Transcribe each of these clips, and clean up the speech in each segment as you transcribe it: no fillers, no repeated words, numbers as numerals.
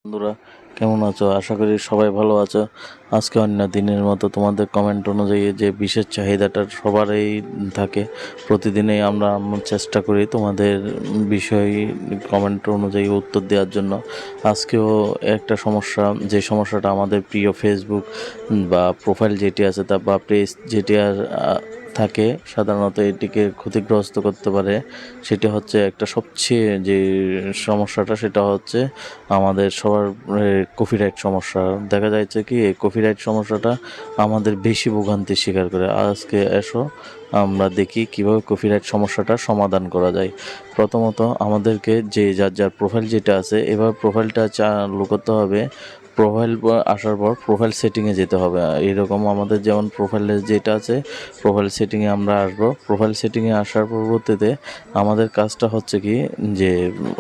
বন্ধুরা, কেমন আছো? আশা করি সবাই ভালো আছো। আজকে অন্য দিনের মতো তোমাদের কমেন্ট অনুযায়ী যে বিশেষ চাহিদাটা সবারই থাকে, প্রতিদিনই আমরা চেষ্টা করি তোমাদের বিষয় কমেন্ট অনুযায়ী উত্তর দেওয়ার জন্য। আজকেও একটা সমস্যা, যে সমস্যাটা আমাদের প্রিয় ফেসবুক বা প্রোফাইল যেটি আছে তা বা পেজ যেটি আর থাকে, সাধারণত এটিকে ক্ষতিগ্রস্ত করতে পারে। সেটি হচ্ছে একটা সবচেয়ে যে সমস্যাটা, সেটা হচ্ছে আমাদের সবার কপিরাইট সমস্যা। দেখা যাচ্ছে কি এই কপিরাইট সমস্যাটা আমাদের বেশি ভোগান্তির শিকার করে। আজকে এসো আমরা দেখি কিভাবে কপিরাইট সমস্যাটা সমাধান করা যায়। প্রথমত আমাদেরকে যে যার প্রোফাইল যেটা আছে, এবার প্রোফাইলটা চালু করতে হবে। প্রোফাইল আসার পর প্রোফাইল সেটিংয়ে যেতে হবে। এরকম আমাদের যেমন প্রোফাইলে যেটা আছে, প্রোফাইল সেটিংয়ে আমরা আসবো। প্রোফাইল সেটিংয়ে আসার পরবর্তীতে আমাদের কাজটা হচ্ছে কি, যে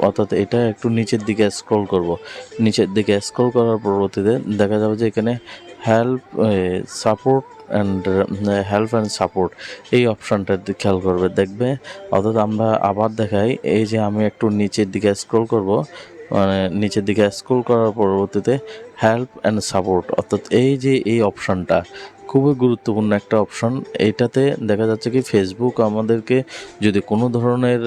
অর্থাৎ এটা একটু নিচের দিকে স্ক্রল করব। নিচের দিকে স্ক্রল করার পরবর্তীতে দেখা যাবে যে এখানে হেল্প সাপোর্ট অ্যান্ড সাপোর্ট এই অপশানটা খেয়াল করবে, দেখবে। অর্থাৎ আমরা আবার দেখাই, এই যে আমি একটু নিচের দিকে স্ক্রল করব, মানে নিচের দিকে স্ক্রল করার পরবর্তীতে হেল্প অ্যান্ড সাপোর্ট, অর্থাৎ এই যে এই অপশানটা খুবই গুরুত্বপূর্ণ একটা অপশন। এইটাতে দেখা যাচ্ছে কি ফেসবুক আমাদেরকে যদি কোনো ধরনের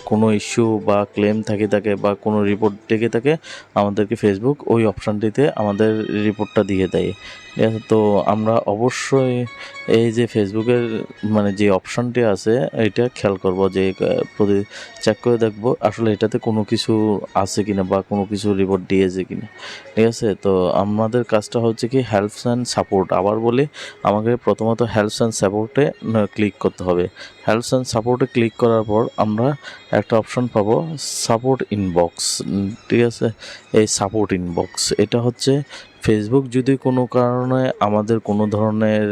কোনো ইস্যু বা ক্লেম থাকে বা কোনো রিপোর্ট থেকে থাকে, আমাদেরকে ফেসবুক ওই অপশানটিতে আমাদের রিপোর্টটা দিয়ে দেয়। ঠিক আছে, তো আমরা অবশ্যই এই যে ফেসবুকের মানে যে অপশানটি আছে এটা খেয়াল করব, যে প্রতি চেক করে দেখব আসলে এটাতে কোনো কিছু আছে কিনা বা কোনো কিছু রিপোর্ট দিয়েছে কিনা। ঠিক আছে, তো আমাদের কাজটা হচ্ছে কি হেল্পস অ্যান্ড সাপোর্ট। আবার বলি, আমাকে প্রথমত হেল্পস অ্যান্ড সাপোর্টে ক্লিক করতে হবে। হেল্পস অ্যান্ড সাপোর্টে ক্লিক করার পর আমরা একটা অপশন পাবো, সাপোর্ট ইনবক্স। ঠিক আছে, এই সাপোর্ট ইনবক্স এটা হচ্ছে ফেসবুক যদি কোনো কারণে আমাদের কোনো ধরনের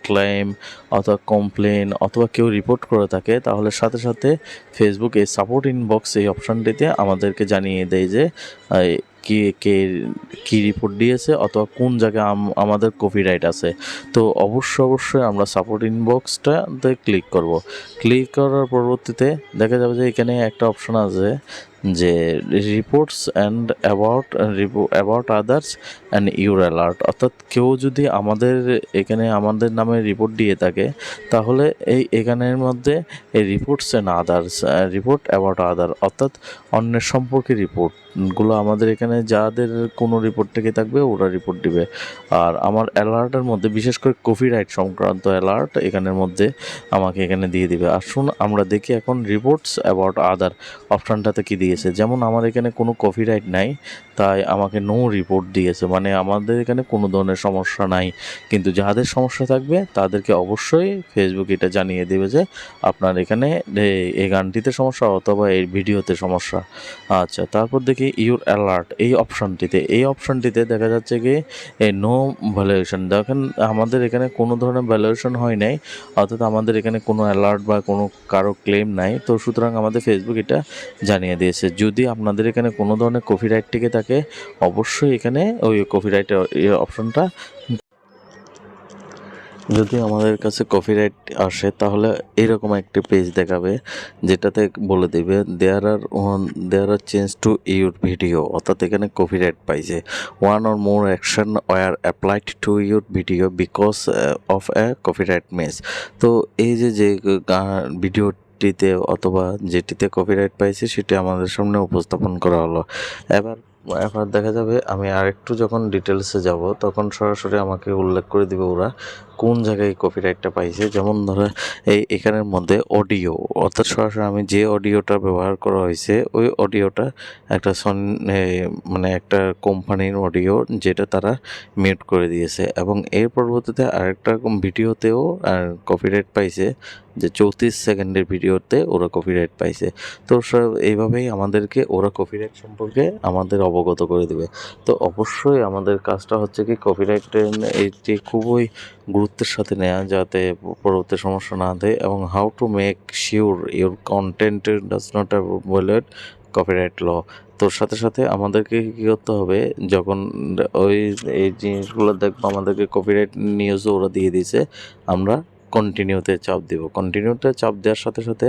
ক্লেম অথবা কমপ্লেন অথবা কেউ রিপোর্ট করে থাকে, তাহলে সাথে সাথে ফেসবুক এই সাপোর্ট ইনবক্স এই অপশানটিতে আমাদেরকে জানিয়ে দেয় যে কে কে কী রিপোর্ট দিয়েছে অথবা কোন জায়গায় আমাদের কপিরাইট আছে। তো অবশ্যই আমরা সাপোর্ট ইনবক্সটাতে ক্লিক করব। ক্লিক করার পরবর্তীতে দেখা যাবে যে এখানে একটা অপশন আছে যে reports and about others and your alert, অর্থাৎ কেউ যদি আমাদের নামে রিপোর্ট দিয়ে থাকে, তাহলে এখানের মধ্যে এই reports and others, report about আদার, অর্থাৎ অন্যের সম্পর্কে রিপোর্টগুলো আমাদের এখানে যাদের কোনো রিপোর্ট থেকে থাকবে ওরা রিপোর্ট দিবে। আর আমার অ্যালার্টের মধ্যে বিশেষ করে কপিরাইট সংক্রান্ত অ্যালার্ট এখানের মধ্যে আমাকে এখানে দিয়ে দিবে। আসুন আমরা দেখি এখন রিপোর্টস অ্যাবাউট আদার অপশানটাতে কি দিয়েছে। যেমন আমার এখানে কোনো কপিরাইট নাই, তাই আমাকে নো রিপোর্ট দিয়েছে, মানে আমাদের এখানে কোনো ধরনের সমস্যা নাই। কিন্তু যাদের সমস্যা থাকবে তাদেরকে অবশ্যই ফেসবুক এটা জানিয়ে দেবে যে আপনার এখানে এই গানটিতে সমস্যা অথবা এই ভিডিওতে সমস্যা। আচ্ছা, তারপর দেখি ইউর অ্যালার্ট এই অপশানটিতে দেখা যাচ্ছে কি এই নো ভ্যালুয়েশন। দেখেন আমাদের এখানে কোনো ধরনের ভ্যালুয়েশন হয় নাই, অর্থাৎ আমাদের এখানে কোনো অ্যালার্ট বা কোনো কারো ক্লেম নাই। তো সুতরাং আমাদের ফেসবুক এটা জানিয়ে দিয়েছে। যদি আপনাদের এখানে কোনো ধরনের কপিরাইট থেকে থাকে, অবশ্যই এখানে ওই কপিরাইটের অপশনটা, যদি আমাদের কাছে কপিরাইট আসে তাহলে এরকম একটি পেজ দেখাবে, যেটাতে বলে দেবে there are change to your video, অর্থাৎ এখানে কপিরাইট পাইছে। One or more action were applied to your video because of a copyright miss. তো এই যে ভিডিওটিতে অথবা যেটিতে কপিরাইট পাইছে সেটি আমাদের সামনে উপস্থাপন করা হলো। এবার দেখা যাবে আমি আরেকটু যখন ডিটেলসে যাব তখন সরাসরি আমাকে উল্লেখ করে দিবে ওরা কোন জায়গায় কপিরাইটটা পাইছে। যেমন ধরো এখানের মধ্যে অডিও, অর্থাৎ সরাসরি আমি যে অডিওটা ব্যবহার করা হয়েছে ওই অডিওটা একটা মানে একটা কোম্পানির অডিও, যেটা তারা মিউট করে দিয়েছে। এবং এর পরবর্তীতে আরেকটা ভিডিওতেও কপিরাইট পাইছে, যে 34 সেকেন্ডের ভিডিওতে ওরা কপিরাইট পাইছে। তো এইভাবেই আমাদেরকে ওরা কপিরাইট সম্পর্কে আমাদের অবগত করে দেবে। তো অবশ্যই আমাদের কাজটা হচ্ছে কি কপিরাইটের এইটি খুবই গুরুত্বের সাথে নেওয়া, যাতে পরবর্তী সমস্যা না দেয়, এবং how to make sure your content does not violate copyright law. তোর সাথে সাথে আমাদেরকে কী করতে হবে, যখন এই জিনিসগুলো দেখবো আমাদেরকে কপিরাইট নিউজও ওরা দিয়ে দিয়েছে, আমরা কন্টিনিউতে চাপ দিব। কন্টিনিউতে চাপ দেওয়ার সাথে সাথে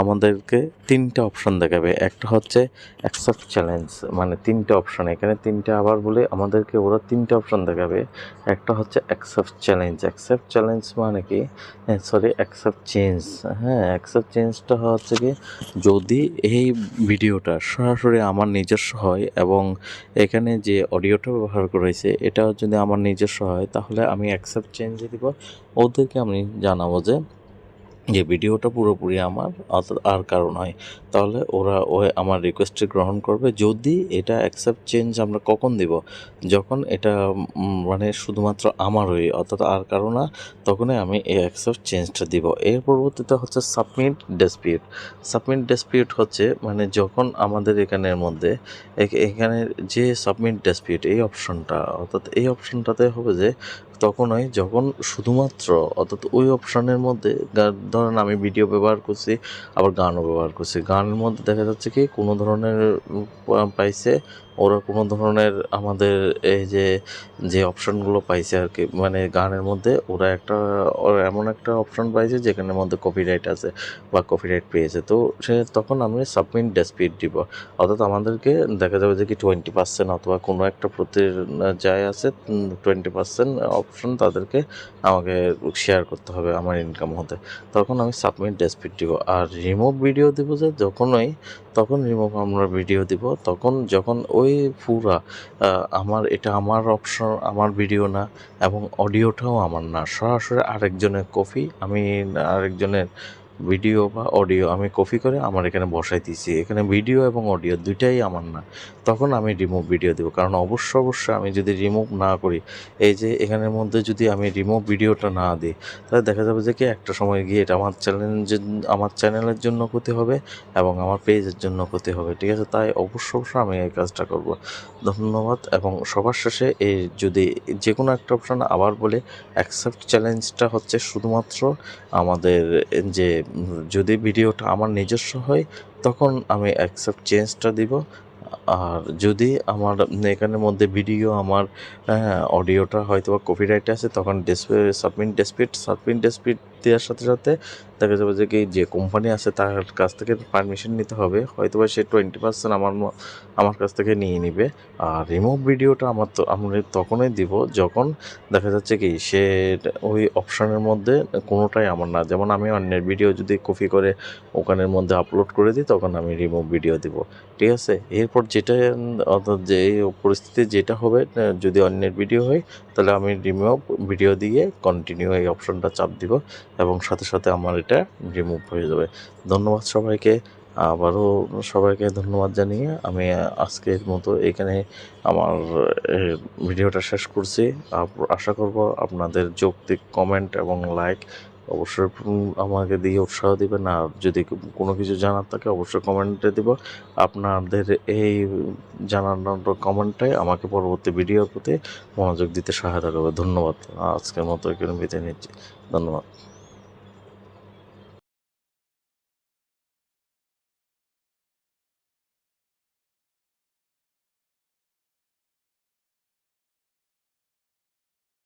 আমাদেরকে 3টা অপশন দেখাবে। একটা হচ্ছে অ্যাকসেপ্ট চ্যালেঞ্জ, মানে 3টে অপশন, এখানে 3টে আবার বলে আমাদেরকে ওরা 3টে অপশন দেখাবে। একটা হচ্ছে অ্যাকসেপ্ট চ্যালেঞ্জ। অ্যাকসেপ্ট চ্যালেঞ্জ মানে কি, সরি অ্যাকসেপ্ট চেঞ্জ। হ্যাঁ, অ্যাকসেপ্ট চেঞ্জটা হচ্ছে কি, যদি এই ভিডিওটা সরাসরি আমার নিজস্ব হয় এবং এখানে যে অডিওটা ব্যবহার করেছে এটাও যদি আমার নিজস্ব হয়, তাহলে আমি অ্যাকসেপ্ট চেঞ্জ দিব। ওদেরকে আমি জানাবো যে ভিডিওটা পুরোপুরি আমার, আর কারণ হয়, তাহলে ওরা আমার রিকোয়েস্টটি গ্রহণ করবে। যদি এটা অ্যাকসেপ্ট চেঞ্জ আমরা কখন দিব, যখন এটা মানে শুধুমাত্র আমারই, অর্থাৎ আর কারো না, তখনই আমি এই অ্যাকসেপ্ট চেঞ্জটা দিব। এর পরবর্তীতে হচ্ছে সাবমিট ডিসপিউট। সাবমিট ডিসপিউট হচ্ছে মানে যখন আমাদের এখানের মধ্যে এখানে যে সাবমিট ডিসপিউট এই অপশনটা, অর্থাৎ এই অপশনটাতে হবে যে তখনই যখন শুধুমাত্র, অর্থাৎ ওই অপশনের মধ্যে ধরেন আমি ভিডিও ব্যবহার করছি, আবার গানও ব্যবহার করছি, গানের মধ্যে দেখা যাচ্ছে কি কোনো ধরনের পাইছে ওরা, কোনো ধরনের আমাদের এই যে অপশনগুলো পাইছে আর কি, মানে গানের মধ্যে ওরা এমন একটা অপশন পাইছে যেখানের মধ্যে কপিরাইট আছে বা কপিরাইট পেয়েছে, তো তখন আমি সাবমিট ডিসপিউট দিব। অর্থাৎ আমাদেরকে দেখা যাবে যে কি 20% অথবা কোনো একটা যায় আছে 20% অপশন তাদেরকে আমাকে শেয়ার করতে হবে আমার ইনকাম হতে, তখন আমি সাবমিট ডিসপিউট দিব। আর রিমুভ ভিডিও দিব যে যখনই, তখন রিমুভ আমরা ভিডিও দিব যখন ওই পুরা এটা আমার অপশন, আমার ভিডিও না এবং অডিওটাও আমার না, সরাসরি আরেকজনের কপি, আমি আরেকজনের ভিডিও বা অডিও আমি কপি করে আমার এখানে বসাই দিয়েছি, এখানে ভিডিও এবং অডিও দুইটাই আমার না, তখন আমি রিমুভ ভিডিও দেবো। কারণ অবশ্যই আমি যদি রিমুভ না করি, এই যে এখানের মধ্যে যদি আমি রিমুভ ভিডিওটা না দিই, তাহলে দেখা যাবে যে কি একটা সময় গিয়ে এটা আমার চ্যানেলের জন্য ক্ষতি হবে এবং আমার পেজের জন্য ক্ষতি হবে, ঠিক আছে? তাই অবশ্যই আমি এই কাজটা করব। ধন্যবাদ। এবং সবার শেষে এই যদি যে কোনো একটা অপশান আবার বলে, অ্যাকসেপ্ট চ্যালেঞ্জটা হচ্ছে শুধুমাত্র আমাদের যে যদি ভিডিওটা আমার নিজস্ব হয় তখন আমি অ্যাকসেপ্ট চেঞ্জটা দিব। আর যদি আমার এখানের মধ্যে ভিডিও আমার অডিওটা হয়তো বা কপিরাইট আছে, তখন সাবমিট ডিসপিউট দেওয়ার সাথে সাথে দেখা যাবে যে কি যে কোম্পানি আছে তার কাছ থেকে পারমিশন নিতে হবে, হয়তো বা সে 20% আমার কাছ থেকে নিয়ে নিবে। আর রিমুভ ভিডিওটা আমরা তখনই দিব যখন দেখা যাচ্ছে কি সে ওই অপশানের মধ্যে কোনোটাই আমার না, যেমন আমি অন্যের ভিডিও যদি কপি করে ওখানের মধ্যে আপলোড করে দিই, তখন আমি রিমুভ ভিডিও দিব, ঠিক আছে? এরপর যেটা অর্থাৎ যে পরিস্থিতি যেটা হবে, যদি অন্যের ভিডিও হয় তাহলে আমি রিমুভ ভিডিও দিয়ে কন্টিনিউ এই অপশনটা চাপ দিব এবং সাথে সাথে আমার এটা রিমুভ হয়ে যাবে। ধন্যবাদ সবাইকে। আবারও সবাইকে ধন্যবাদ জানিয়ে আমি আজকের মতো এখানে আমার ভিডিওটা শেষ করছি। আশা করব আপনাদের যৌক্তিক কমেন্ট এবং লাইক অবশ্যই আমাকে দিয়ে উৎসাহ দিবেন। আর যদি কোনো কিছু জানার থাকে অবশ্যই কমেন্টে দিব। আপনাদের এই জানানোর কমেন্টটাই আমাকে পরবর্তী ভিডিওর প্রতি মনোযোগ দিতে সহায়তা করবে। ধন্যবাদ। আজকের মতো এখানে বিদায় নিচ্ছি। ধন্যবাদ।